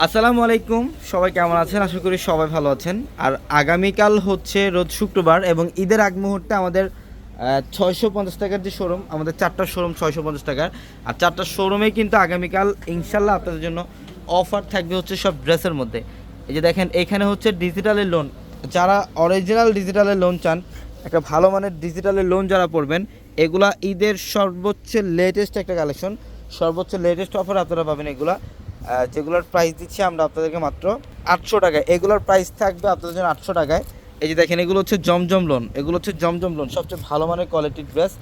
আসসালামু আলাইকুম, সবাই কেমন আছেন? আশা করি সবাই ভালো আছেন। আর আগামীকাল হচ্ছে রোজ শুক্রবার এবং ঈদের আগ মুহূর্তে আমাদের 650 টাকার যে শোরুম, আমাদের 4টা শোরুম 650 টাকার। আর 4টা শোরুমেই কিন্তু আগামীকাল ইনশাল্লাহ আপনাদের জন্য অফার থাকবে হচ্ছে সব ড্রেসের মধ্যে। এই যে দেখেন, এখানে হচ্ছে ডিজিটালের লোন, যারা অরিজিনাল ডিজিটালের লোন চান, একটা ভালো মানের ডিজিটালের লোন যারা পড়বেন, এগুলা ঈদের সর্বোচ্চ লেটেস্ট একটা কালেকশন, সর্বোচ্চ লেটেস্ট অফার আপনারা পাবেন এগুলা। যেগুলোর প্রাইস দিচ্ছি আমরা আপনাদেরকে মাত্র 800 টাকায়। এগুলোর প্রাইস থাকবে আপনাদের জন্য 800 টাকায়। এই যে দেখেন, এগুলো হচ্ছে জমজম লোন, এগুলো হচ্ছে জমজম লোন, সবচেয়ে ভালো মানের কোয়ালিটির ড্রেস।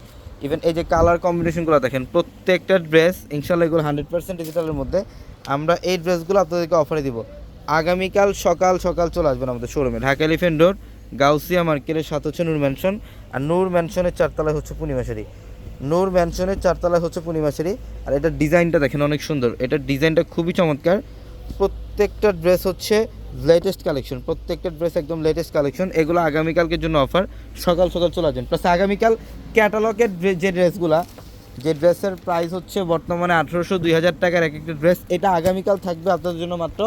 ইভেন এই যে কালার কম্বিনেশনগুলো দেখেন, প্রত্যেকটা ড্রেস ইনশাল্লাহ এগুলো 100% ডিজিটালের মধ্যে। আমরা এই ড্রেসগুলো আপনাদেরকে অফারে দিব। আগামীকাল সকাল সকাল চলে আসবেন আমাদের শোরুমে, ঢাকা এলিফ্যান্ট রোড, গাউসিয়া মার্কেটের সাথে হচ্ছে নূর ম্যানশন। আর নূর ম্যানশনের 4তলায় হচ্ছে পূর্ণিমাশারি, নূর ম্যানশনের 4তলায় হচ্ছে পূর্ণিমাশারি। আর এটার ডিজাইনটা দেখেন অনেক সুন্দর, এটার ডিজাইনটা খুবই চমৎকার। প্রত্যেকটা ড্রেস হচ্ছে লেটেস্ট কালেকশন, প্রত্যেকটা ড্রেস একদম লেটেস্ট কালেকশন। এগুলো আগামীকালকের জন্য অফার, সকাল সকাল চলে আসবেন। প্লাস আগামীকাল ক্যাটালগের যে ড্রেসগুলো, যে ড্রেসের প্রাইস হচ্ছে বর্তমানে 1800-2000 টাকার এক একটা ড্রেস, এটা আগামীকাল থাকবে আপনাদের জন্য মাত্র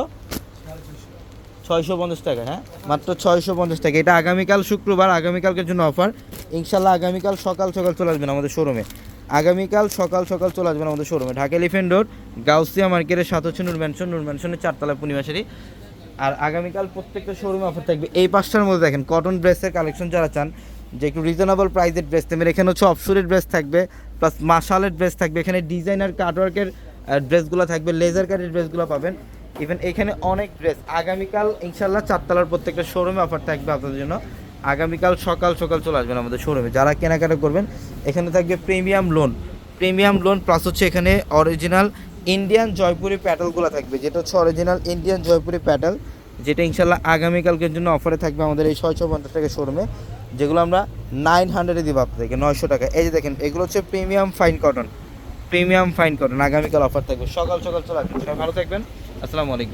650 টাকা। হ্যাঁ, মাত্র 650 টাকা। এটা আগামীকাল শুক্রবার, আগামীকালকের জন্য অফার। ইনশাল্লাহ আগামীকাল সকাল সকাল চলে আসবেন আমাদের শোরুমে, আগামীকাল সকাল সকাল চলে আসবেন আমাদের শোরুমে, ঢাকা এলিফ্যান্ট রোড, গাউসিয়া মার্কেটের সাথে হচ্ছে নূর ম্যানশন, নূর ম্যানশনের 4তলায় পূর্ণিমাশারি। আর আগামীকাল প্রত্যেকটা শোরুমে অফার থাকবে। এই 5টার মধ্যে দেখেন কটন ড্রেসের কালেকশন যারা চান, যে একটু রিজনেবল প্রাইসের ড্রেস নেবেন, এখানে হচ্ছে অফসুরের ড্রেস থাকবে, প্লাস মাশালের ড্রেস থাকবে, এখানে ডিজাইনার কাটওয়ার্কের ড্রেসগুলো থাকবে, লেজার কাটের ড্রেসগুলো পাবেন। ইভেন এখানে অনেক ড্রেস আগামীকাল ইনশাল্লাহ 4তলার প্রত্যেকটা শোরুমে অফার থাকবে আপনাদের জন্য। আগামীকাল সকাল সকাল চলে আসবেন আমাদের শোরুমে, যারা কেনাকাটা করবেন। এখানে থাকবে premium loan, premium loan, plus হচ্ছে এখানে অরিজিনাল ইন্ডিয়ান জয়পুরি প্যাটেলগুলো থাকবে, যেটা হচ্ছে অরিজিনাল ইন্ডিয়ান জয়পুরি প্যাটেল, যেটা ইনশাল্লাহ আগামীকালকের জন্য অফারে থাকবে আমাদের এই 650 টাকা শোরুমে, যেগুলো আমরা 900-এ দিব আপনাদেরকে, 900 টাকা। এই যে দেখেন, এগুলো হচ্ছে premium fine cotton, premium fine cotton, আগামীকাল অফার থাকবে। সকাল সকাল চলে আসবেন, সবাই ভালো থাকবেন। আসসালামু আলাইকুম।